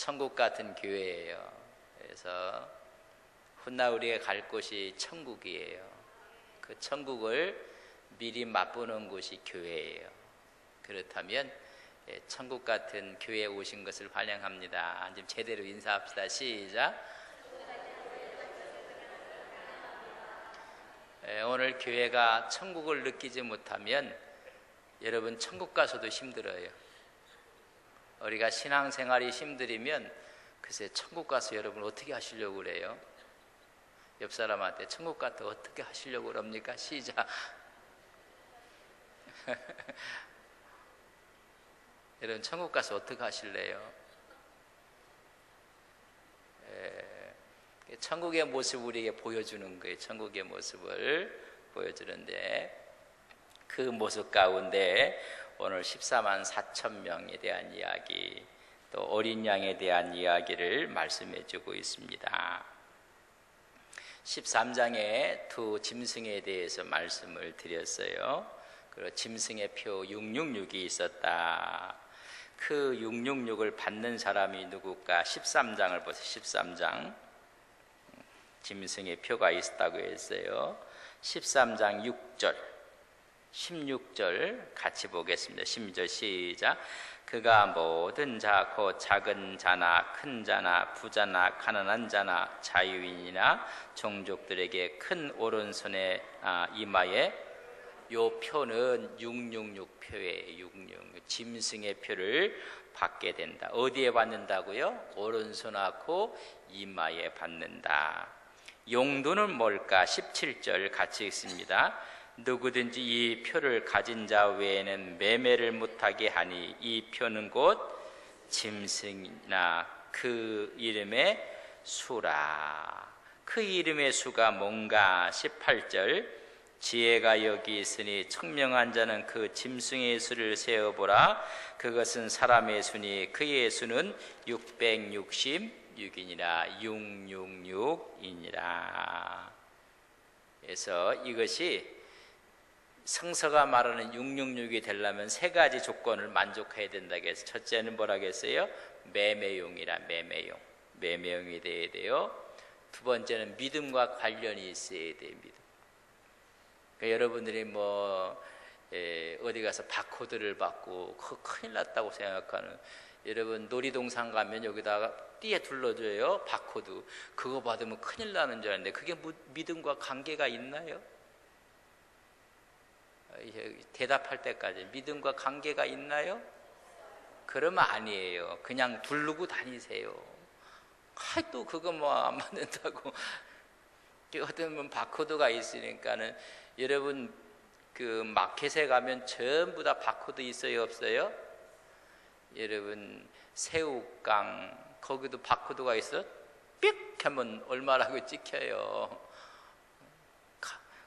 천국 같은 교회예요. 그래서 훗날 우리가 갈 곳이 천국이에요. 그 천국을 미리 맛보는 곳이 교회예요. 그렇다면 천국 같은 교회에 오신 것을 환영합니다. 지금 제대로 인사합시다. 시작. 오늘 교회가 천국을 느끼지 못하면 여러분 천국 가서도 힘들어요. 우리가 신앙생활이 힘들면 글쎄 천국 가서 여러분 어떻게 하시려고 그래요? 옆 사람한테 천국 가서 어떻게 하시려고 그럽니까? 시작. 여러분 천국 가서 어떻게 하실래요? 천국의 모습을 우리에게 보여주는 거예요. 천국의 모습을 보여주는데 그 모습 가운데 오늘 14만 4천 명에 대한 이야기, 또 어린 양에 대한 이야기를 말씀해 주고 있습니다. 13장에 두 짐승에 대해서 말씀을 드렸어요. 그리고 짐승의 표 666이 있었다. 그 666을 받는 사람이 누굴까? 13장을 보세요. 13장 짐승의 표가 있다고 했어요. 13장 6절 16절 같이 보겠습니다. 16절 시작. 그가 모든 자 곧 작은 자나 큰 자나 부자나 가난한 자나 자유인이나 종족들에게 큰 오른손에 이마에, 요 표는 666 표예요. 666 짐승의 표를 받게 된다. 어디에 받는다고요? 오른손하고 이마에 받는다. 용도는 뭘까? 17절 같이 읽습니다. 누구든지 이 표를 가진 자 외에는 매매를 못하게 하니 이 표는 곧 짐승이나 그 이름의 수라. 그 이름의 수가 뭔가? 18절 지혜가 여기 있으니 청명한 자는 그 짐승의 수를 세어보라. 그것은 사람의 수니 그의 수는 666이니라. 666이니라. 그래서 이것이 성서가 말하는 666이 되려면 세 가지 조건을 만족해야 된다고 해서, 첫째는 뭐라고 했어요? 매매용이라. 매매용이 돼야 돼요. 두 번째는 믿음과 관련이 있어야 돼요. 믿음. 그러니까 여러분들이 어디 가서 바코드를 받고 큰일 났다고 생각하는, 여러분 놀이동산 가면 여기다가 띠에 둘러줘요. 바코드. 그거 받으면 큰일 나는 줄 알았는데 그게 믿음과 관계가 있나요? 대답할 때까지 믿음과 관계가 있나요? 그러면 아니에요. 그냥 두르고 다니세요. 또 그거 안 맞는다고. 어떤 바코드가 있으니까는, 여러분 그 마켓에 가면 전부 다 바코드 있어요, 없어요? 여러분 새우깡 거기도 바코드가 있어? 삑 하면 얼마라고 찍혀요.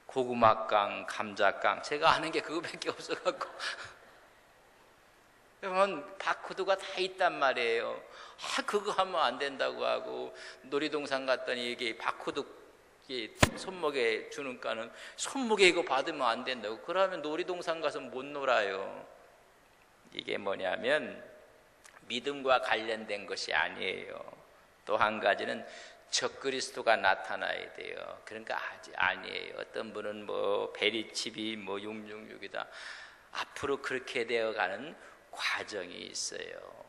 고구마깡, 감자깡, 제가 아는 게 그거밖에 없어갖고 그러면 바코드가 다 있단 말이에요. 그거 하면 안 된다고 하고, 놀이동산 갔더니 이게 바코드 손목에 주는가는 손목에 이거 받으면 안 된다고. 그러면 놀이동산 가서 못 놀아요. 이게 뭐냐면 믿음과 관련된 것이 아니에요. 또 한 가지는 적그리스도가 나타나야 돼요. 그러니까 아니에요. 어떤 분은 베리칩이 666이다. 앞으로 그렇게 되어가는 과정이 있어요.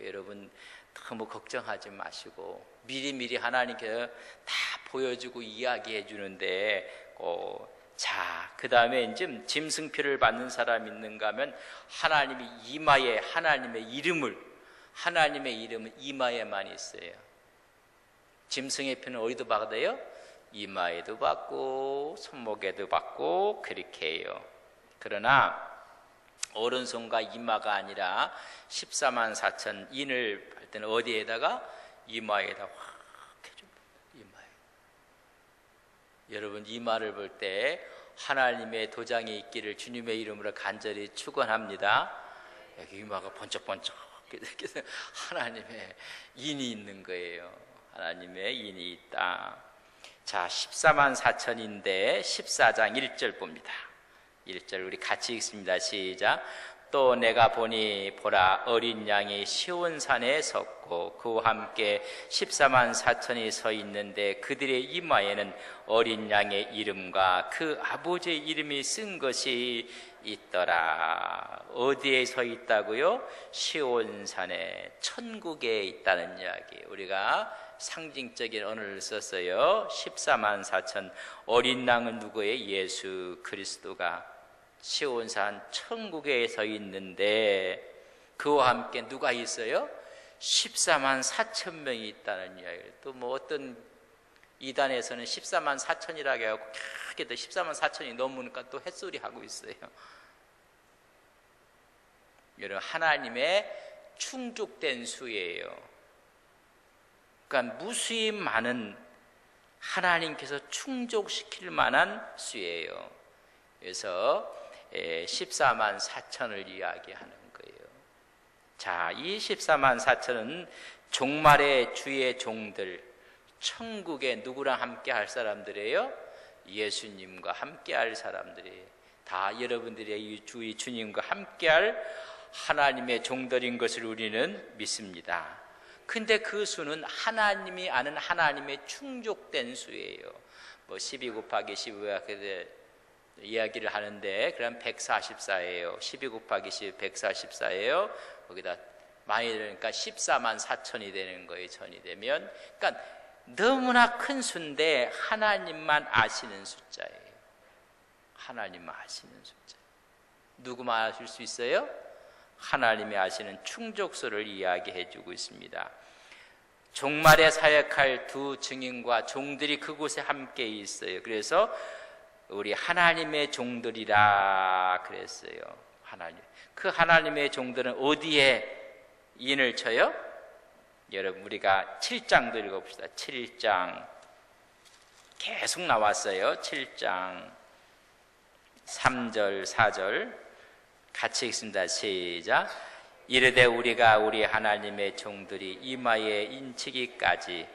여러분 너무 걱정하지 마시고 미리미리 하나님께서 다 보여주고 이야기해 주는데, 자, 그 다음에 이제 짐승표를 받는 사람이 있는가 하면 하나님이 이마에 하나님의 이름은 이마에만 있어요. 짐승의 표는 어디도 받아요? 이마에도 받고 손목에도 받고 그렇게 해요. 그러나 오른손과 이마가 아니라 14만 4천 인을 할 때는 어디에다가? 이마에다 확 해줍니다. 이마에. 여러분 이마를 볼 때 하나님의 도장이 있기를 주님의 이름으로 간절히 축원합니다. 여기 이마가 번쩍번쩍 이렇게 하나님의 인이 있는 거예요. 하나님의 인이 있다. 자, 14만 4천인데 14장 1절 봅니다. 1절 우리 같이 읽습니다. 시작. 또 내가 보니 보라 어린 양이 시온산에 섰고 그와 함께 14만 4천이 서 있는데 그들의 이마에는 어린 양의 이름과 그 아버지의 이름이 쓴 것이 있더라. 어디에 서 있다고요? 시온산에, 천국에 있다는 이야기. 우리가 상징적인 언어를 썼어요. 14만 4천. 어린 양은 누구예요? 예수 그리스도가 시온산 천국에 서 있는데 그와 함께 누가 있어요? 14만 4천 명이 있다는 이야기를. 또 뭐 어떤 이단에서는 14만 4천이라고 해갖고 캬, 14만 4천이 넘으니까 또 햇소리 하고 있어요. 여러분, 하나님의 충족된 수예요. 그러니까 무수히 많은 하나님께서 충족시킬 만한 수예요. 그래서 14만 4천을 이야기하는 거예요. 자, 이 14만 4천은 종말의 주의 종들, 천국에 누구랑 함께 할 사람들이에요? 예수님과 함께 할 사람들이에요. 다 여러분들의 주의 주님과 함께 할 하나님의 종들인 것을 우리는 믿습니다. 근데 그 수는 하나님이 아는 하나님의 충족된 수예요. 뭐 12 곱하기 15가 이야기를 하는데 그럼 144예요. 12 곱하기 10 144예요. 거기다 많이 들으니까 14만 4천이 되는 거예요. 전이 되면. 그러니까 너무나 큰 수인데 하나님만 아시는 숫자예요. 하나님만 아시는 숫자. 누구만 아실 수 있어요? 하나님이 아시는 충족수를 이야기해 주고 있습니다. 종말에 사역할 두 증인과 종들이 그곳에 함께 있어요. 그래서 우리 하나님의 종들이라 그랬어요. 하나님. 그 하나님의 종들은 어디에 인을 쳐요? 여러분, 우리가 7장도 읽어봅시다. 7장 계속 나왔어요. 7장 3절 4절 같이 읽습니다. 시작. 이르되 우리가 우리 하나님의 종들이 이마에 인치기까지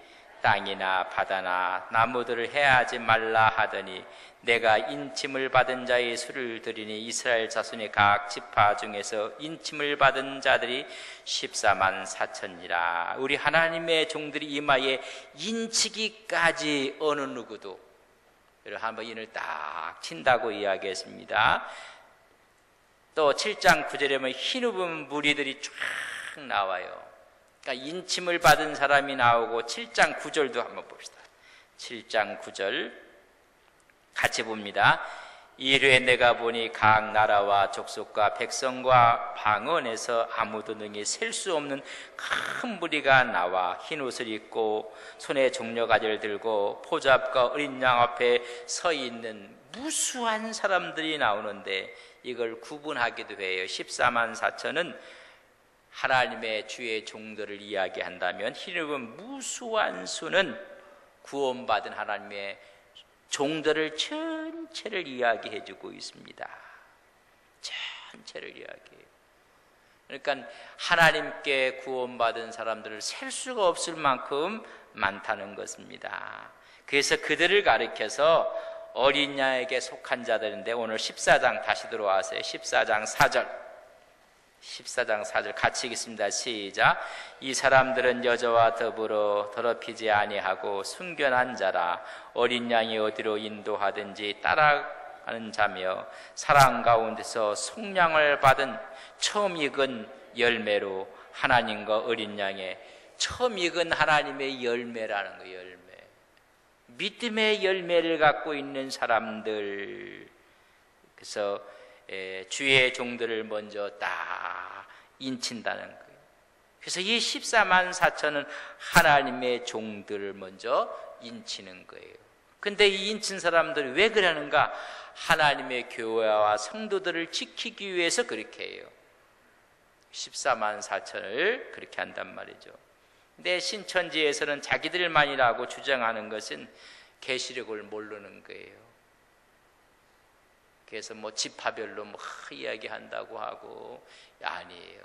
땅이나 바다나 나무들을 해하지 말라 하더니 내가 인침을 받은 자의 수를 드리니 이스라엘 자손의 각 지파 중에서 인침을 받은 자들이 14만 4천이라. 우리 하나님의 종들이 이마에 인치기까지 어느 누구도 한번 인을 딱 친다고 이야기했습니다. 또 7장 9절에 보면 흰우분 무리들이 쫙 나와요. 그러니까 인침을 받은 사람이 나오고 7장 9절도 한번 봅시다. 7장 9절 같이 봅니다. 이르에 내가 보니 각 나라와 족속과 백성과 방언에서 아무도 능히 셀 수 없는 큰 무리가 나와 흰 옷을 입고 손에 종려가지를 들고 포잡과 어린 양 앞에 서 있는 무수한 사람들이 나오는데 이걸 구분하기도 해요. 14만 4천은 하나님의 주의 종들을 이야기한다면 흰옷은 무수한 수는 구원받은 하나님의 종들을 전체를 이야기해 주고 있습니다. 전체를 이야기해요. 그러니까 하나님께 구원받은 사람들을 셀 수가 없을 만큼 많다는 것입니다. 그래서 그들을 가리켜서 어린 양에게 속한 자들인데 오늘 14장 다시 들어와서요. 14장 4절 14장 4절 같이 읽습니다. 시작. 이 사람들은 여자와 더불어 더럽히지 아니하고 순결한 자라. 어린 양이 어디로 인도하든지 따라가는 자며 사랑 가운데서 속량을 받은 처음 익은 열매로 하나님과 어린 양의 처음 익은 하나님의 열매라는 거예요. 열매. 믿음의 열매를 갖고 있는 사람들. 그래서 주의 종들을 먼저 딱 인친다는 거예요. 그래서 이 14만 4천은 하나님의 종들을 먼저 인치는 거예요. 근데 이 인친 사람들이 왜 그러는가? 하나님의 교회와 성도들을 지키기 위해서 그렇게 해요. 14만 4천을 그렇게 한단 말이죠. 근데 신천지에서는 자기들만이라고 주장하는 것은 계시록을 모르는 거예요. 그래서 뭐 지파별로 뭐 이야기한다고 하고 아니에요.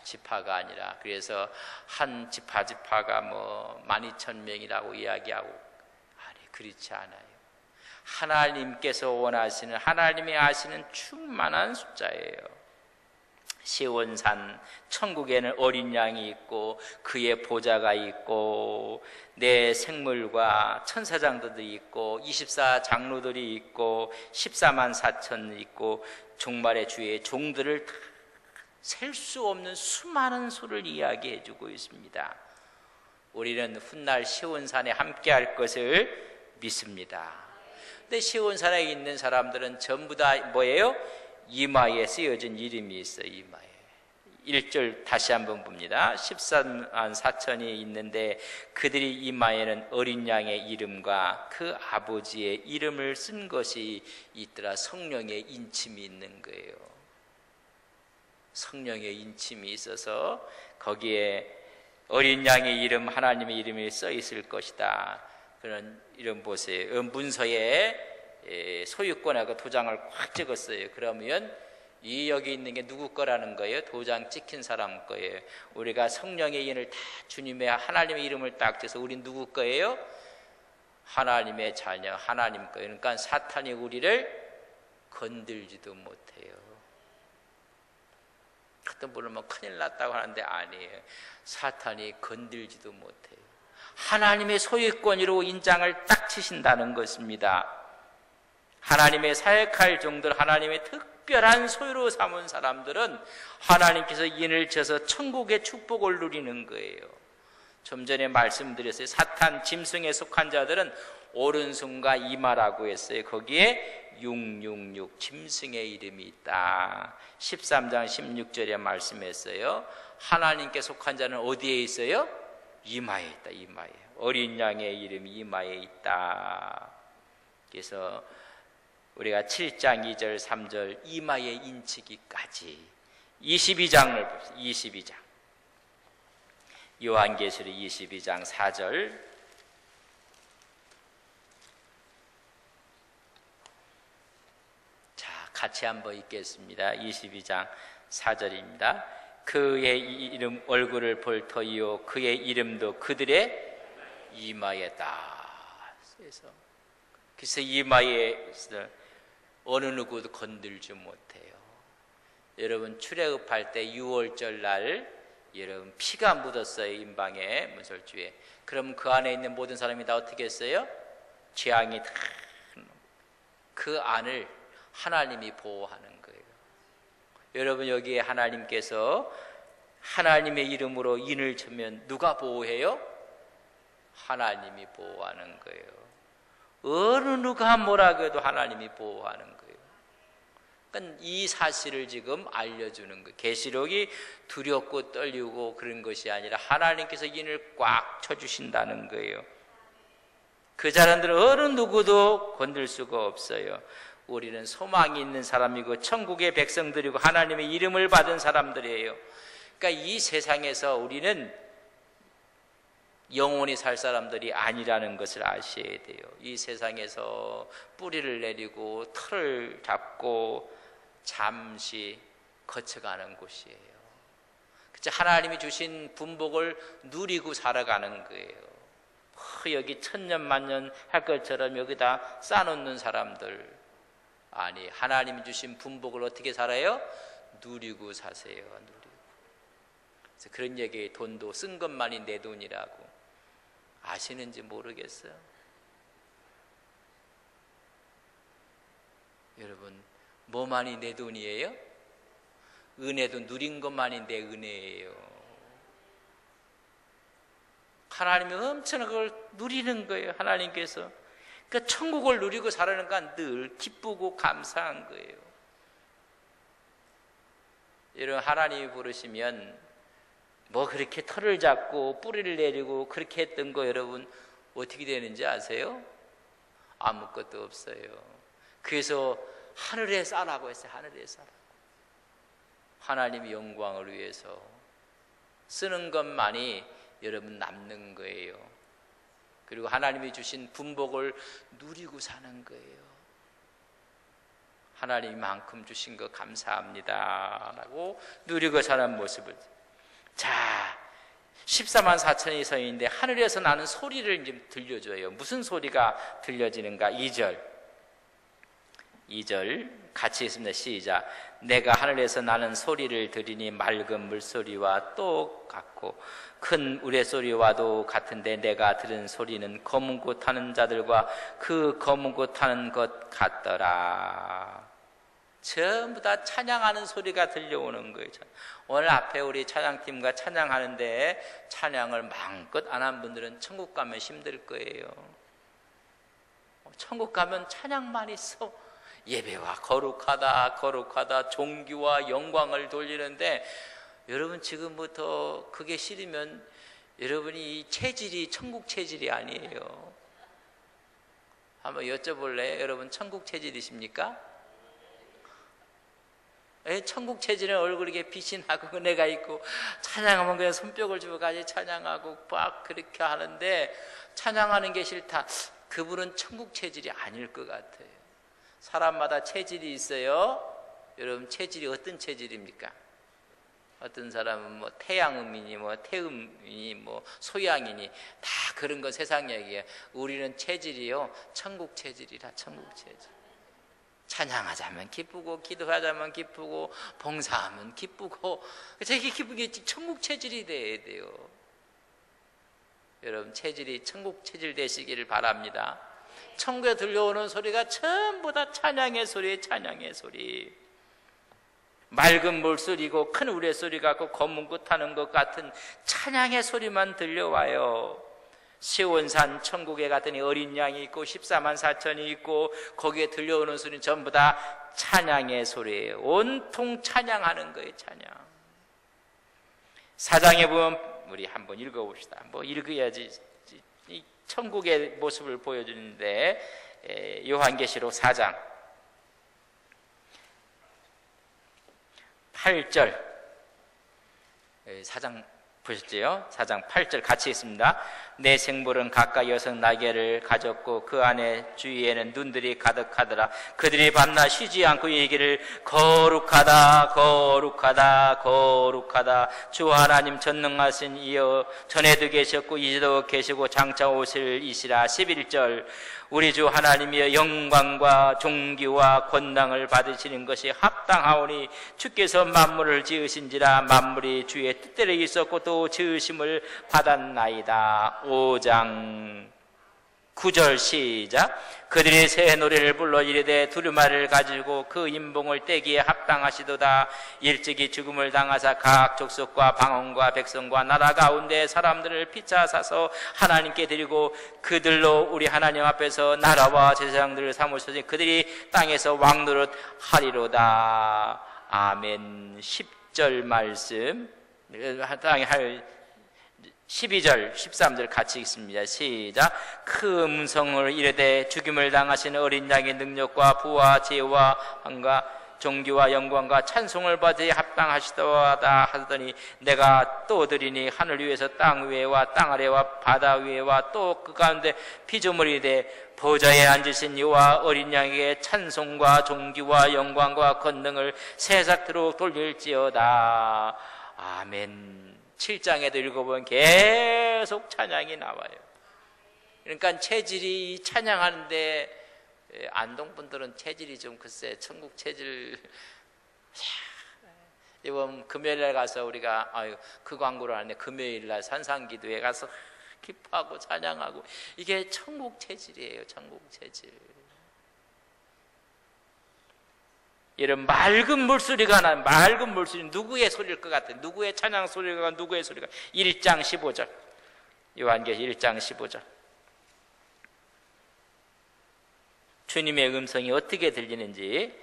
지파가 아니라 그래서 한 지파가 뭐 12,000명이라고 이야기하고 아니 그렇지 않아요. 하나님께서 원하시는 하나님이 아시는 충만한 숫자예요. 시온산 천국에는 어린 양이 있고 그의 보좌가 있고 내 생물과 천사장들이 있고 24 장로들이 있고 14만 4천 있고 종말의 주의 종들을 셀 수 없는 수많은 수를 이야기해 주고 있습니다. 우리는 훗날 시온산에 함께할 것을 믿습니다. 근데 시온산에 있는 사람들은 전부 다 뭐예요? 이마에 쓰여진 이름이 있어요. 이마에 1절 다시 한번 봅니다. 14만 4천이 있는데 그들이 이마에는 어린 양의 이름과 그 아버지의 이름을 쓴 것이 있더라. 성령의 인침이 있는 거예요. 성령의 인침이 있어서 거기에 어린 양의 이름, 하나님의 이름이 써 있을 것이다. 그런 이름 보세요. 문서에 소유권하고 도장을 꽉 찍었어요. 그러면 이 여기 있는 게 누구 거라는 거예요? 도장 찍힌 사람 거예요. 우리가 성령의 인을 다 주님의 하나님의 이름을 딱 찍어서 우린 누구 거예요? 하나님의 자녀, 하나님 거예요. 그러니까 사탄이 우리를 건들지도 못해요. 어떤 분은 뭐 큰일 났다고 하는데 아니에요. 사탄이 건들지도 못해요. 하나님의 소유권으로 인장을 딱 치신다는 것입니다. 하나님의 사역할 종들, 하나님의 특별한 소유로 삼은 사람들은 하나님께서 인을 쳐서 천국의 축복을 누리는 거예요. 좀 전에 말씀드렸어요. 사탄 짐승에 속한 자들은 오른손과 이마라고 했어요. 거기에 666 짐승의 이름이 있다. 13장 16절에 말씀했어요. 하나님께 속한 자는 어디에 있어요? 이마에 있다. 이마에. 어린 양의 이름이 이마에 있다. 그래서 우리가 7장 2절 3절 이마에 인치기까지 22장을 봅시다. 22장 요한계시록 22장 4절 자 같이 한번 읽겠습니다. 22장 4절입니다. 그의 이름 얼굴을 볼 터이요 그의 이름도 그들의 이마에다. 그래서 이마에 어느 누구도 건들지 못해요. 여러분 출애굽할 때 6월절 날 여러분 피가 묻었어요. 임방에 문설주에. 그럼 그 안에 있는 모든 사람이 다 어떻게 했어요? 재앙이 다 그 안을 하나님이 보호하는 거예요. 여러분 여기에 하나님께서 하나님의 이름으로 인을 치면 누가 보호해요? 하나님이 보호하는 거예요. 어느 누가 뭐라고 해도 하나님이 보호하는 거예요. 그러니까 이 사실을 지금 알려주는 거예요. 계시록이 두렵고 떨리고 그런 것이 아니라 하나님께서 인을 꽉 쳐주신다는 거예요. 그 사람들은 어느 누구도 건들 수가 없어요. 우리는 소망이 있는 사람이고 천국의 백성들이고 하나님의 이름을 받은 사람들이에요. 그러니까 이 세상에서 우리는 영원히 살 사람들이 아니라는 것을 아셔야 돼요. 이 세상에서 뿌리를 내리고 털을 잡고 잠시 거쳐가는 곳이에요. 그치? 하나님이 주신 분복을 누리고 살아가는 거예요. 여기 천년 만년 할 것처럼 여기다 쌓아놓는 사람들 아니, 하나님이 주신 분복을 어떻게 살아요? 누리고 사세요. 누리고. 그래서 그런 얘기에 돈도 쓴 것만이 내 돈이라고 아시는지 모르겠어요. 여러분 뭐만이 내 돈이에요? 은혜도 누린 것만이 내 은혜예요. 하나님이 엄청나게 그걸 누리는 거예요. 하나님께서. 그러니까 천국을 누리고 살아가니까 늘 기쁘고 감사한 거예요. 여러분 하나님이 부르시면 뭐 그렇게 털을 잡고 뿌리를 내리고 그렇게 했던 거 여러분 어떻게 되는지 아세요? 아무것도 없어요. 그래서 하늘에 싸라고 했어요. 하늘에 싸라고. 하나님의 영광을 위해서 쓰는 것만이 여러분 남는 거예요. 그리고 하나님이 주신 분복을 누리고 사는 거예요. 하나님만큼 주신 거 감사합니다 라고 누리고 사는 모습을. 자, 14만 4천이 서 있는데 하늘에서 나는 소리를 이제 들려줘요. 무슨 소리가 들려지는가? 2절 2절 같이 있습니다. 시작. 내가 하늘에서 나는 소리를 들으니 맑은 물소리와 똑같고 큰 우레소리와도 같은데 내가 들은 소리는 검은 고 타는 자들과 그 검은 고 타는 것 같더라. 전부 다 찬양하는 소리가 들려오는 거예요. 오늘 앞에 우리 찬양팀과 찬양하는데 찬양을 마음껏 안 한 분들은 천국 가면 힘들 거예요. 천국 가면 찬양만 있어. 예배와 거룩하다 거룩하다 존귀와 영광을 돌리는데, 여러분 지금부터 그게 싫으면 여러분이 이 체질이 천국 체질이 아니에요. 한번 여쭤볼래요? 여러분 천국 체질이십니까? 천국 체질은 얼굴에 이렇게 빛이 나고 은혜가 있고 찬양하면 그냥 손뼉을 주고 같이 찬양하고 막 그렇게 하는데, 찬양하는 게 싫다, 그분은 천국 체질이 아닐 것 같아요. 사람마다 체질이 있어요. 여러분 체질이 어떤 체질입니까? 어떤 사람은 뭐 태양음이니 뭐 태음이니 뭐 소양이니 다 그런 거 세상 얘기예요. 우리는 체질이요 천국 체질이라. 천국 체질. 찬양하자면 기쁘고 기도하자면 기쁘고 봉사하면 기쁘고, 저게 기쁘게 천국 체질이 돼야 돼요. 여러분 체질이 천국 체질 되시기를 바랍니다. 천국에 들려오는 소리가 전부 다 찬양의 소리, 찬양의 소리. 맑은 물소리고 큰 우레소리 같고 검은 고 타는 것 같은 찬양의 소리만 들려와요. 시온산 천국에 갔더니 어린 양이 있고 14만 4천이 있고 거기에 들려오는 소리는 전부 다 찬양의 소리예요. 온통 찬양하는 거예요. 찬양. 사장에 보면 우리 한번 읽어봅시다. 뭐 읽어야지 이 천국의 모습을 보여주는데, 요한계시록 4장 8절, 4장 보셨죠? 4장 8절 같이 있습니다. 내 생물은 가까이 여섯 날개를 가졌고 그 안에 주위에는 눈들이 가득하더라. 그들이 밤낮 쉬지 않고 얘기를 거룩하다 거룩하다 거룩하다 주 하나님 전능하신 이여, 전에도 계셨고 이제도 계시고 장차 오실 이시라. 11절 우리 주 하나님이여, 영광과 존귀와 권능을 받으시는 것이 합당하오니 주께서 만물을 지으신지라. 만물이 주의 뜻대로 있었고 또 지으심을 받았나이다. 5장 9절 시작. 그들이 새 노래를 불러 이르되 두루마리를 가지고 그 인봉을 떼기에 합당하시도다. 일찍이 죽음을 당하사 각 족속과 방언과 백성과 나라 가운데 사람들을 피차사서 하나님께 드리고 그들로 우리 하나님 앞에서 나라와 제사장들을 삼으시니 그들이 땅에서 왕노릇 하리로다. 아멘. 10절 말씀 땅에 할 12절 13절 같이 읽습니다. 시작. 그 음성을 이르되 죽임을 당하신 어린 양의 능력과 부와 지혜와 한과 존귀와 영광과 찬송을 받으에 합당하시도다 하더니 내가 또 들으니 하늘 위에서 땅 위에와 땅 아래와 바다 위에와 또 그 가운데 피조물이 돼 보좌에 앉으신 이와 어린 양에게 찬송과 존귀와 영광과 권능을 세삭도록 돌릴지어다. 아멘. 7장에도 읽어보면 계속 찬양이 나와요. 그러니까 체질이 찬양하는데, 안동분들은 체질이 좀 글쎄 천국 체질. 이번 금요일날 가서 우리가 그 광고를 하는데 금요일날 산상기도에 가서 기뻐하고 찬양하고, 이게 천국 체질이에요. 천국 체질. 이런 맑은 물소리가 나는, 맑은 물소리, 누구의 소리일 것 같아요? 누구의 찬양 소리가, 누구의 소리가? 1장 15절 요한계시록 1장 15절 주님의 음성이 어떻게 들리는지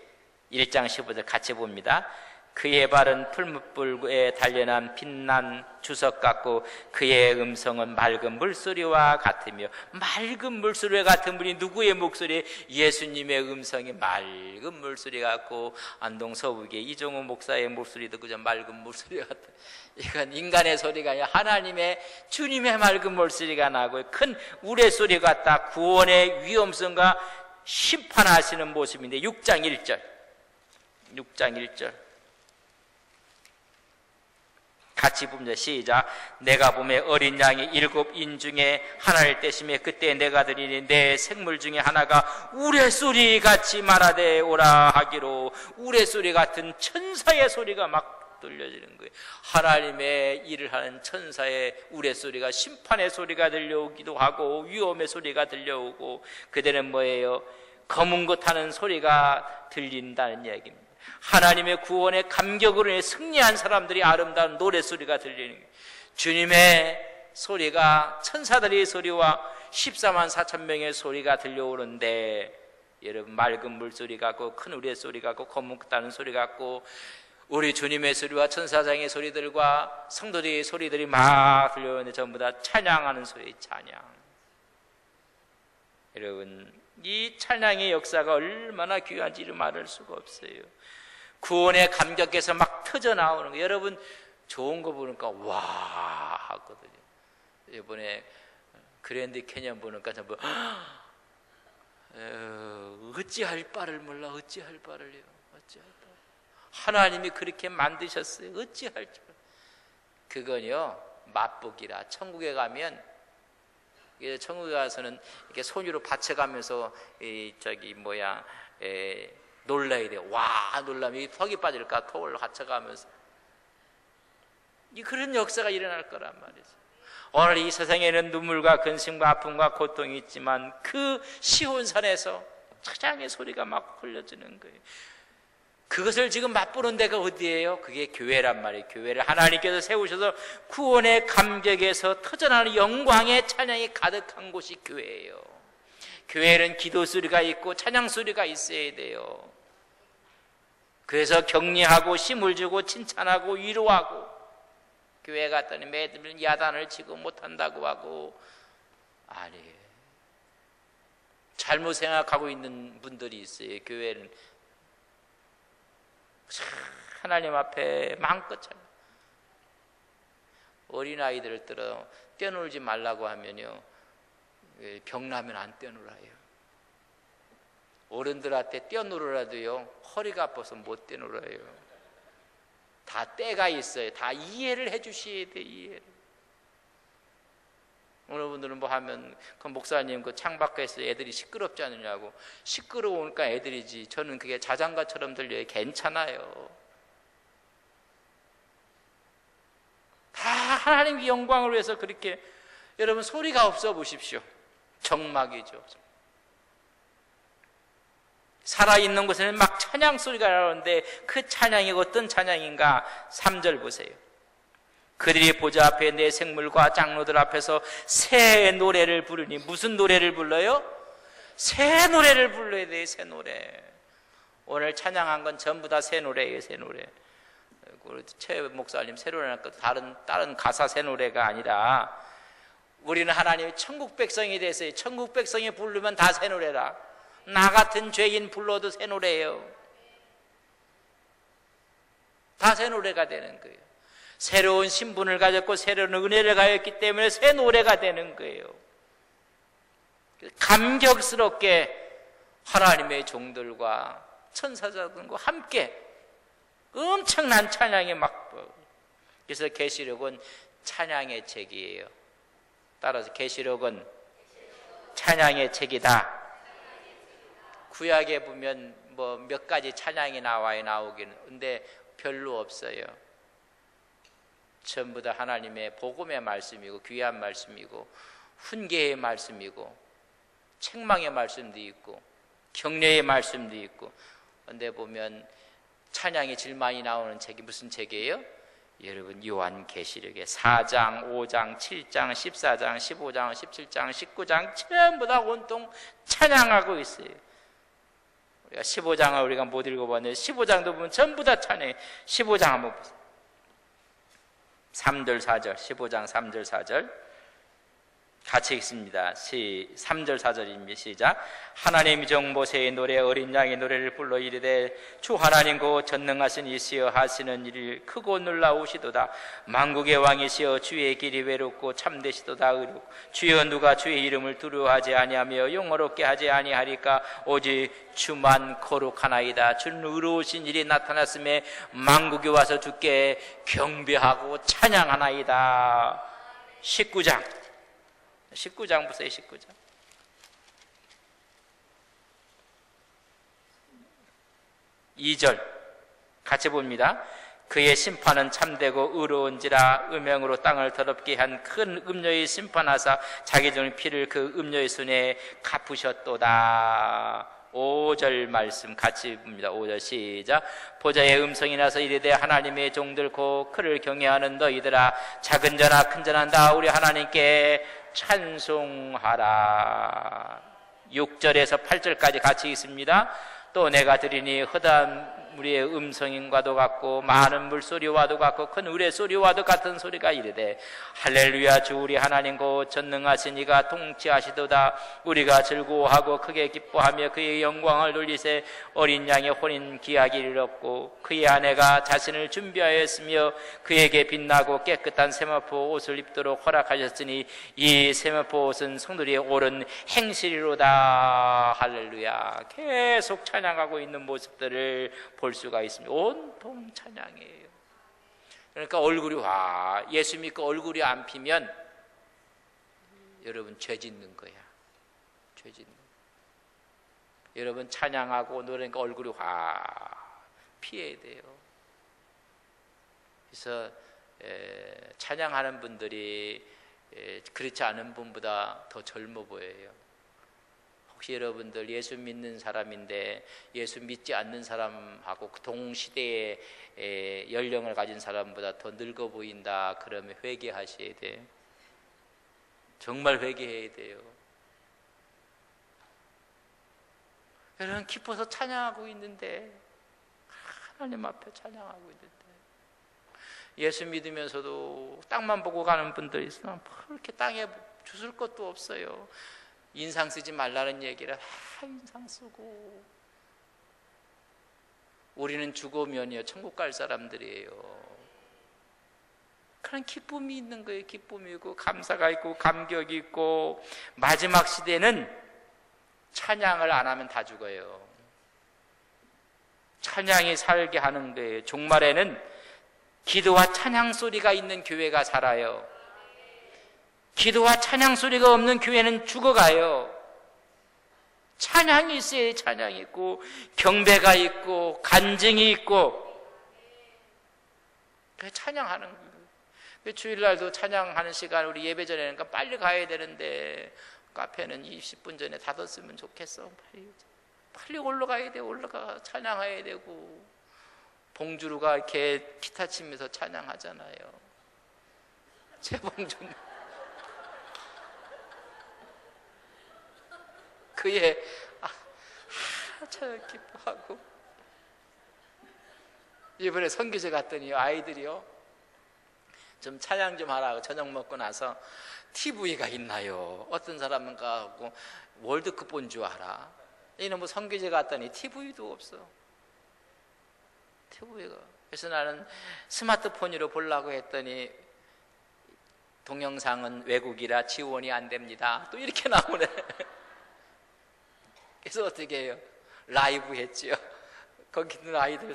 1장 15절 같이 봅니다. 그의 발은 풀무불에 단련한 빛난 주석 같고 그의 음성은 맑은 물소리와 같으며. 맑은 물소리 같은 분이 누구의 목소리? 예수님의 음성이 맑은 물소리 같고, 안동 서북의 이종호 목사의 목소리도 그저 맑은 물소리 같아. 이건 인간의 소리가 아니라 하나님의 주님의 맑은 물소리가 나고, 큰 우레소리 같다. 구원의 위험성과 심판하시는 모습인데 6장 1절 같이 봅니다. 시작. 내가 보매 어린 양이 7인 중에 하나를 떼시매 그때 내가 드리니 내 생물 중에 하나가 우레소리 같이 말하되 오라 하기로 우레소리 같은 천사의 소리가 막 들려지는 거예요. 하나님의 일을 하는 천사의 우레소리가 심판의 소리가 들려오기도 하고 위험의 소리가 들려오고 그대는 뭐예요? 검은 것 하는 소리가 들린다는 이야기입니다. 하나님의 구원의 감격으로 인해 승리한 사람들이 아름다운 노래소리가 들리는 거예요. 주님의 소리가 천사들의 소리와 14만 4천 명의 소리가 들려오는데 여러분 맑은 물소리 같고 큰 우레소리 같고 검은 것 하는 소리 같고 우리 주님의 소리와 천사장의 소리들과 성도들의 소리들이 막 들려오는데 전부 다 찬양하는 소리, 찬양. 여러분 이 찬양의 역사가 얼마나 귀한지를 말할 수가 없어요. 구원의 감격에서 막 터져 나오는 거. 여러분 좋은 거 보니까 와 하거든요. 이번에 그랜드 캐년 보니까 전부 어찌할 바를 몰라. 어찌할 바를요. 어찌할 바. 하나님이 그렇게 만드셨어요. 어찌할 줄. 그건요 맛보기라. 천국에 가면 천국에 가서는 이렇게 손으로 받쳐가면서 놀라야 돼요. 와 놀라면 턱이 빠질까 턱을 받쳐가면서 그런 역사가 일어날 거란 말이죠. 오늘 이 세상에는 눈물과 근심과 아픔과 고통이 있지만 그 시온산에서 찬양의 소리가 막 흘려지는 거예요. 그것을 지금 맛보는 데가 어디예요? 그게 교회란 말이에요. 교회를 하나님께서 세우셔서 구원의 감격에서 터져나오는 영광의 찬양이 가득한 곳이 교회예요. 교회는 기도 소리가 있고 찬양 소리가 있어야 돼요. 그래서 격려하고 힘을 주고 칭찬하고 위로하고 교회 갔더니 매일 야단을 치고 못한다고 하고 아니에요. 잘못 생각하고 있는 분들이 있어요. 교회는 하나님 앞에 마음껏 찬양. 어린아이들을 들어 떼놀지 말라고 하면요 병나면 안 떼놀아요. 어른들한테 떼놀으라도요 허리가 아파서 못 떼놀아요. 다 때가 있어요. 다 이해를 해 주셔야 돼요. 이해를. 오늘 분들은 뭐 하면 그 목사님 그 창밖에서 애들이 시끄럽지 않느냐고. 시끄러우니까 애들이지. 저는 그게 자장가처럼 들려요. 괜찮아요. 다 하나님의 영광을 위해서 그렇게. 여러분 소리가 없어 보십시오. 정막이죠. 살아있는 곳에는 막 찬양 소리가 나오는데 그 찬양이 어떤 찬양인가? 3절 보세요. 그들이 보좌 앞에 내 생물과 장로들 앞에서 새 노래를 부르니. 무슨 노래를 불러요? 새 노래를 불러야 돼요. 새 노래. 오늘 찬양한 건 전부 다 새 노래예요. 새 노래. 최 목사님 새 노래는 다른 가사 새 노래가 아니라 우리는 하나님의 천국 백성이 됐어요. 천국 백성이 부르면 다 새 노래라. 나 같은 죄인 불러도 새 노래예요. 다 새 노래가 되는 거예요. 새로운 신분을 가졌고 새로운 은혜를 가졌기 때문에 새 노래가 되는 거예요. 감격스럽게 하나님의 종들과 천사자들과 함께 엄청난 찬양이 막. 그래서 계시록은 찬양의 책이에요. 따라서 계시록은 찬양의 책이다. 구약에 보면 뭐 몇 가지 찬양이 나오기는. 근데 별로 없어요. 전부 다 하나님의 복음의 말씀이고 귀한 말씀이고 훈계의 말씀이고 책망의 말씀도 있고 격려의 말씀도 있고. 근데 보면 찬양이 제일 많이 나오는 책이 무슨 책이에요? 여러분 요한계시록의 4장, 5장, 7장, 14장, 15장, 17장, 19장 전부 다 온통 찬양하고 있어요. 우리가 15장을 우리가 못 읽어봤는데 15장도 보면 전부 다 찬양해. 15장 한번 보세요. 3절 4절 15장 3절 4절 같이 읽습니다. 3절 4절입니다. 시작. 하나님 정보세의 노래 어린 양의 노래를 불러 이르되 주 하나님 고 전능하신 이시여 하시는 일 크고 놀라우시도다. 만국의 왕이시여 주의 길이 외롭고 참되시도다. 의롭고 주여 누가 주의 이름을 두려워하지 아니하며 영어롭게 하지 아니하리까. 오직 주만 거룩하나이다. 주는 의로우신 일이 나타났음에 만국이 와서 주께 경배하고 찬양하나이다. 19장 보세요. 19장. 2절 같이 봅니다. 그의 심판은 참되고 의로운지라. 음행으로 땅을 더럽게 한 큰 음녀의 심판하사 자기 종 피를 그 음녀의 손에 갚으셨도다. 5절 말씀 같이 봅니다. 5절 시작. 보좌의 음성이 나서 이르되 하나님의 종들 곧 그를 경외하는 너희들아 작은 자나 큰 자나 다 우리 하나님께 찬송하라. 6절에서 8절까지 같이 있습니다. 또 내가 들으니 허다한 무리의 음성인과도 같고 많은 물소리와도 같고 큰 우레소리와도 같은 소리가 이르되 할렐루야 주 우리 하나님 곧 전능하신 이가 통치하시도다. 우리가 즐거워하고 크게 기뻐하며 그의 영광을 돌리세. 어린 양의 혼인 기약이 이르렀고 그의 아내가 자신을 준비하였으며 그에게 빛나고 깨끗한 세마포 옷을 입도록 허락하셨으니 이 세마포 옷은 성도리의 옳은 행실이로다. 할렐루야. 계속 찬양하고 있는 모습들을 볼 수가 있습니다. 온통 찬양이에요. 그러니까 얼굴이 예수 믿고 얼굴이 안 피면 여러분 죄 짓는 거야. 죄 짓는 거야. 여러분 찬양하고 노래니까 얼굴이 피해야 돼요. 그래서 찬양하는 분들이 그렇지 않은 분보다 더 젊어 보여요. 혹시 여러분들 예수 믿는 사람인데 예수 믿지 않는 사람하고 동시대의 연령을 가진 사람보다 더 늙어 보인다 그러면 회개하셔야 돼요. 정말 회개해야 돼요. 여러분 기뻐서 찬양하고 있는데 하나님 앞에 찬양하고 있는데 예수 믿으면서도 땅만 보고 가는 분들이 있으면 그렇게 땅에 주술 것도 없어요. 인상 쓰지 말라는 얘기를 인상 쓰고 우리는 죽으면요 천국 갈 사람들이에요. 그런 기쁨이 있는 거예요. 기쁨이 있고 감사가 있고 감격이 있고 마지막 시대는 찬양을 안 하면 다 죽어요. 찬양이 살게 하는 거예요. 종말에는 기도와 찬양 소리가 있는 교회가 살아요. 기도와 찬양 소리가 없는 교회는 죽어가요. 찬양이 있어야 찬양이 있고 경배가 있고 간증이 있고 찬양하는 거예요. 주일날도 찬양하는 시간 우리 예배 전에는 빨리 가야 되는데 카페는 20분 전에 닫았으면 좋겠어. 빨리 올라가야 돼. 올라가 찬양해야 되고 봉주루가 이렇게 기타 치면서 찬양하잖아요. 최봉준 그의 찬양 기뻐하고 이번에 선교제 갔더니 아이들이요 좀 찬양 좀 하라고 저녁 먹고 나서 TV가 있나요? 어떤 사람은 가고 월드컵 본 줄 알아. 이놈 뭐 선교제 갔더니 TV도 없어. TV가. 그래서 나는 스마트폰으로 보려고 했더니 동영상은 외국이라 지원이 안 됩니다. 또 이렇게 나오네. 그래서 어떻게 해요? 라이브 했지요. 거기 있는 아이들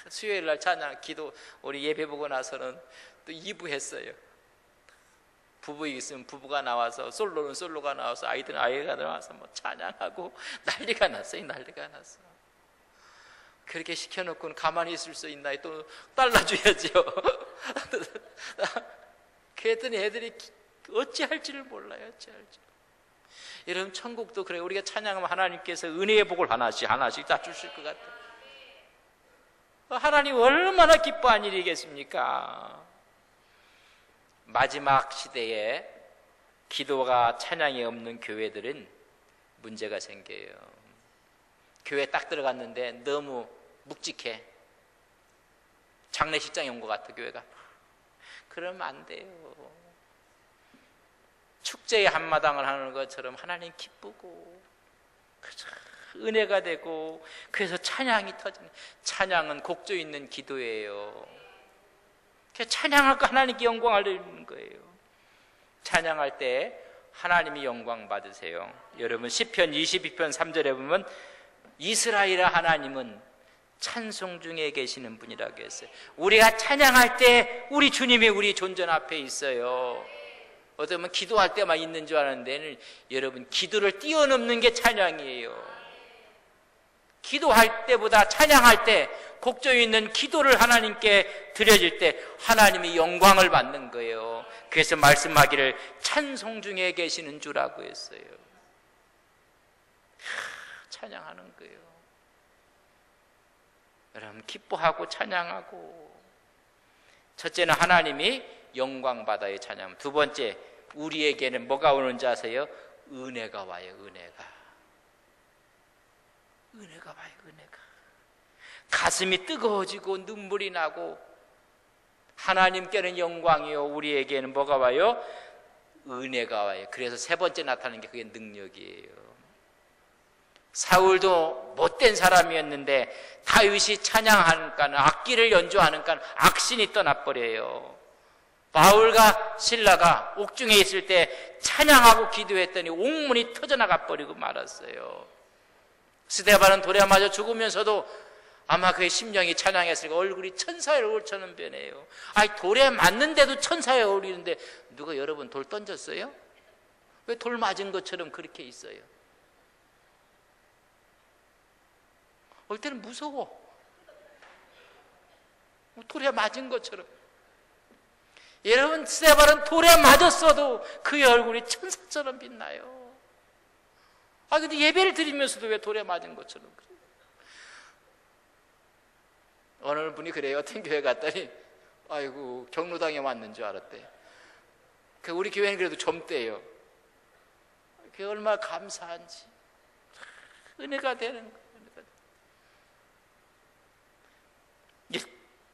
수요일 날 찬양 기도 우리 예배 보고 나서는 또 2부 했어요. 부부 있으면 부부가 나와서 솔로는 솔로가 나와서 아이들은 아이가 나와서 뭐 찬양하고 난리가 났어요. 난리가 났어. 그렇게 시켜놓고는 가만히 있을 수 있나? 또 달라줘야죠. 그랬더니 애들이 어찌할지를 몰라요. 어찌할지. 여러분 천국도 그래요. 우리가 찬양하면 하나님께서 은혜의 복을 하나씩 다 주실 것 같아요. 하나님 얼마나 기뻐한 일이겠습니까? 마지막 시대에 기도가 찬양이 없는 교회들은 문제가 생겨요. 교회 딱 들어갔는데 너무 묵직해. 장례식장에 온 것 같아 교회가. 그러면 안 돼요. 축제의 한마당을 하는 것처럼 하나님 기쁘고 그죠? 은혜가 되고 그래서 찬양이 터지는, 찬양은 곡조 있는 기도예요. 찬양할 거 하나님께 영광을 드리는 거예요. 찬양할 때 하나님이 영광 받으세요. 여러분 시편 22편 3절에 보면 이스라엘 하나님은 찬송 중에 계시는 분이라고 했어요. 우리가 찬양할 때 우리 주님이 우리 존전 앞에 있어요. 어쩌면 기도할 때만 있는 줄 아는데 여러분 기도를 뛰어넘는 게 찬양이에요. 기도할 때보다 찬양할 때 곡조 있는 기도를 하나님께 드려질 때 하나님이 영광을 받는 거예요. 그래서 말씀하기를 찬송 중에 계시는 주라고 했어요. 찬양하는 거예요. 여러분 기뻐하고 찬양하고, 첫째는 하나님이 영광 받아야 찬양. 두 번째, 우리에게는 뭐가 오는지 아세요? 은혜가 와요. 은혜가 와요. 은혜가 가슴이 뜨거워지고 눈물이 나고, 하나님께는 영광이요 우리에게는 뭐가 와요? 은혜가 와요. 그래서 세 번째 나타나는 게 그게 능력이에요. 사울도 못된 사람이었는데 다윗이 찬양하니까, 악기를 연주하니까 악신이 떠나버려요. 바울과 실라가 옥중에 있을 때 찬양하고 기도했더니 옥문이 터져나가 버리고 말았어요. 스데반은 돌에 맞아 죽으면서도 아마 그의 심령이 찬양했으니까 얼굴이 천사의 얼굴처럼 변해요. 아니 돌에 맞는데도 천사의 얼굴인데 누가 여러분 돌 던졌어요? 왜 돌 맞은 것처럼 그렇게 있어요? 올 때는 무서워. 돌에 맞은 것처럼. 여러분 스데반은 돌에 맞았어도 그의 얼굴이 천사처럼 빛나요. 근데 예배를 드리면서도 왜 돌에 맞은 것처럼 그래요? 어느 분이 그래요. 어떤 교회 갔더니 아이고 경로당에 왔는 줄 알았대. 우리 교회는 그래도 젊대요. 그게 얼마나 감사한지. 은혜가 되는 거예요.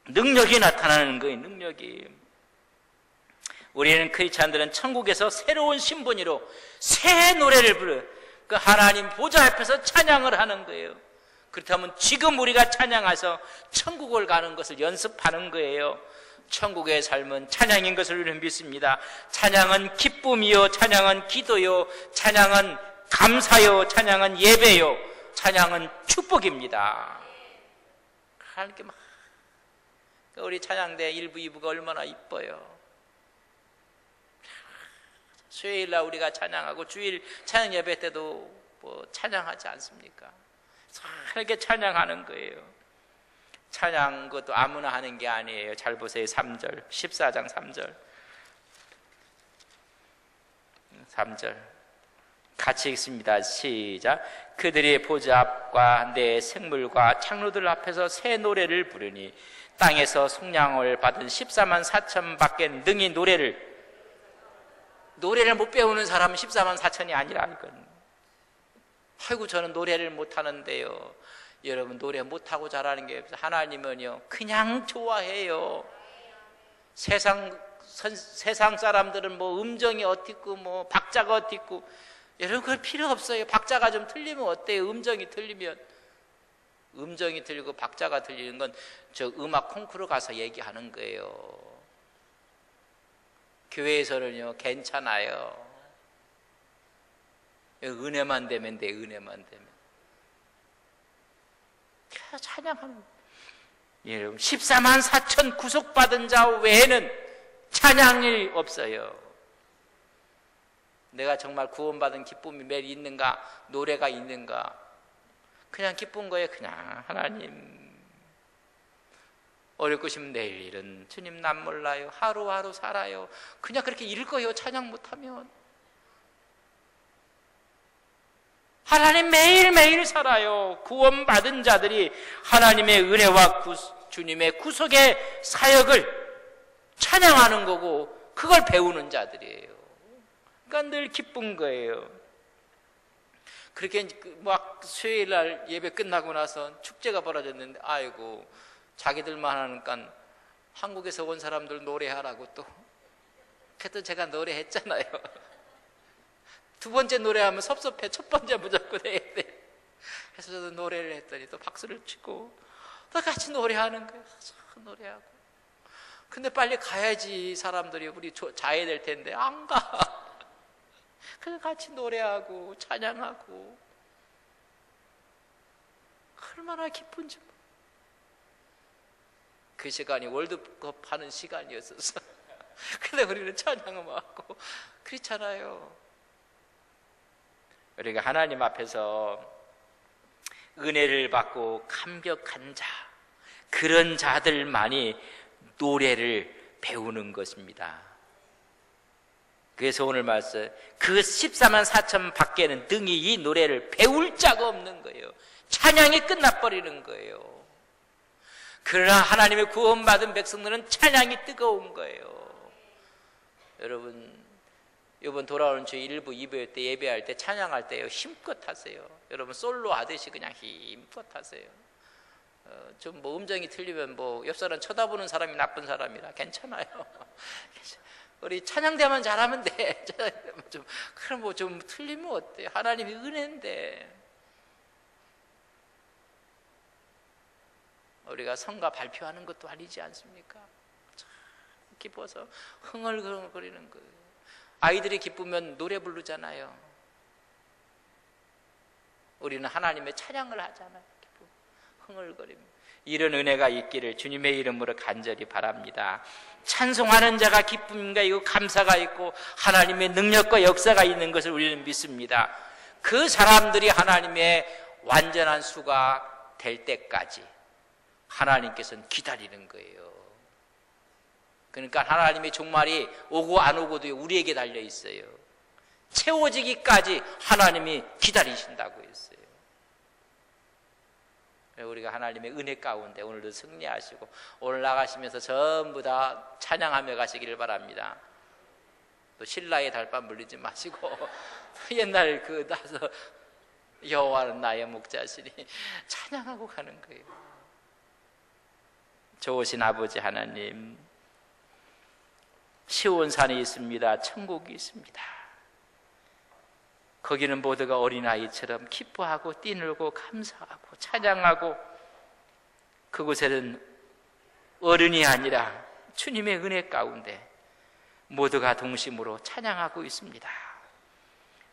능력이 나타나는 거예요. 능력이. 우리는 크리스찬들은 천국에서 새로운 신분으로 새 노래를 부르요. 그 하나님 보좌 앞에서 찬양을 하는 거예요. 그렇다면 지금 우리가 찬양해서 천국을 가는 것을 연습하는 거예요. 천국의 삶은 찬양인 것을 우리는 믿습니다. 찬양은 기쁨이요, 찬양은 기도요, 찬양은 감사요, 찬양은 예배요, 찬양은 축복입니다. 하나님께 막 우리 찬양대 1부, 2부가 얼마나 이뻐요. 수요일날 우리가 찬양하고 주일 찬양 예배 때도 뭐 찬양하지 않습니까? 이렇게 찬양하는 거예요. 찬양 그것도 아무나 하는 게 아니에요. 잘 보세요. 3절 14장 3절 같이 읽습니다. 시작. 그들의 보좌 앞과 내 생물과 창로들 앞에서 새 노래를 부르니 땅에서 속량을 받은 14만 4천 밖에 능히 노래를 못 배우는 사람은 14만 4천이 아니라 이건. 아이고 저는 노래를 못하는데요. 여러분 노래 못하고 잘하는 게 없어요. 하나님은요 그냥 좋아해요. 세상 사람들은 뭐 음정이 어떻고 뭐 박자가 어떻고, 여러분 그럴 필요 없어요. 박자가 좀 틀리면 어때요? 음정이 틀리면. 음정이 틀리고 박자가 틀리는 건 저 음악 콩쿠르 가서 얘기하는 거예요. 교회에서는요 괜찮아요. 은혜만 되면 돼. 은혜만 되면. 찬양하는 여러분 14만 4천 구속받은 자 외에는 찬양이 없어요. 내가 정말 구원받은 기쁨이 매일 있는가? 노래가 있는가? 그냥 기쁜 거예요. 그냥 하나님 어렵고 싶으면 내일 일은 주님 난 몰라요. 하루하루 살아요. 그냥 그렇게 읽어요. 찬양 못하면. 하나님 매일매일 살아요. 구원받은 자들이 하나님의 은혜와 주님의 구속의 사역을 찬양하는 거고 그걸 배우는 자들이에요. 그러니까 늘 기쁜 거예요. 그렇게 막 수요일날 예배 끝나고 나서 축제가 벌어졌는데 아이고 자기들만 하니까 한국에서 온 사람들 노래하라고 또 그래도 제가 노래했잖아요. 두 번째 노래하면 섭섭해. 첫 번째 무조건 해야 돼. 그래서 저도 노래를 했더니 또 박수를 치고 또 같이 노래하는 거예요. 노래하고. 근데 빨리 가야지. 사람들이 우리 자야 될 텐데 안 가. 그래서 같이 노래하고 찬양하고 얼마나 기쁜지. 그 시간이 월드컵 하는 시간이었어서 근데 우리는 찬양을 하고 그렇잖아요. 우리가 하나님 앞에서 은혜를 받고 감격한 자, 그런 자들만이 노래를 배우는 것입니다. 그래서 오늘 말씀, 그 14만 4천 밖에는 등이 이 노래를 배울 자가 없는 거예요. 찬양이 끝나버리는 거예요. 그러나 하나님의 구원받은 백성들은 찬양이 뜨거운 거예요. 여러분, 이번 돌아오는 주 1부, 2부 때 예배할 때 찬양할 때요, 힘껏 하세요. 여러분 솔로 하듯이 그냥 힘껏 하세요. 좀 뭐 음정이 틀리면 뭐 옆 사람 쳐다보는 사람이 나쁜 사람이라 괜찮아요. 우리 찬양대만 잘하면 돼. 좀 그럼 뭐 좀 틀리면 어때? 하나님이 은혜인데. 우리가 성가 발표하는 것도 아니지 않습니까? 참 기뻐서 흥얼흥얼거리는 거예요. 아이들이 기쁘면 노래 부르잖아요. 우리는 하나님의 찬양을 하잖아요. 흥얼거리며. 이런 은혜가 있기를 주님의 이름으로 간절히 바랍니다. 찬송하는 자가 기쁨과 있고 감사가 있고 하나님의 능력과 역사가 있는 것을 우리는 믿습니다. 그 사람들이 하나님의 완전한 수가 될 때까지 하나님께서는 기다리는 거예요. 그러니까 하나님의 종말이 오고 안 오고도 우리에게 달려 있어요. 채워지기까지 하나님이 기다리신다고 했어요. 우리가 하나님의 은혜 가운데 오늘도 승리하시고 오늘 나가시면서 전부 다 찬양하며 가시기를 바랍니다. 또 신라의 달밤 물리지 마시고 옛날 그 나서 여호와는 나의 목자시니 찬양하고 가는 거예요. 좋으신 아버지 하나님, 시온산이 있습니다. 천국이 있습니다. 거기는 모두가 어린아이처럼 기뻐하고 뛰놀고 감사하고 찬양하고, 그곳에는 어른이 아니라 주님의 은혜 가운데 모두가 동심으로 찬양하고 있습니다.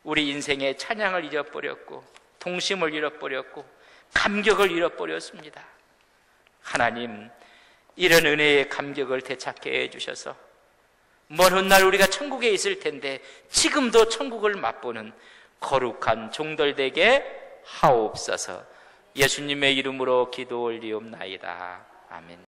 우리 인생의 찬양을 잃어버렸고 동심을 잃어버렸고 감격을 잃어버렸습니다. 하나님, 이런 은혜의 감격을 되찾게 해주셔서 먼 훗날 우리가 천국에 있을 텐데 지금도 천국을 맛보는 거룩한 종들 되게 하옵소서. 예수님의 이름으로 기도 올리옵나이다. 아멘.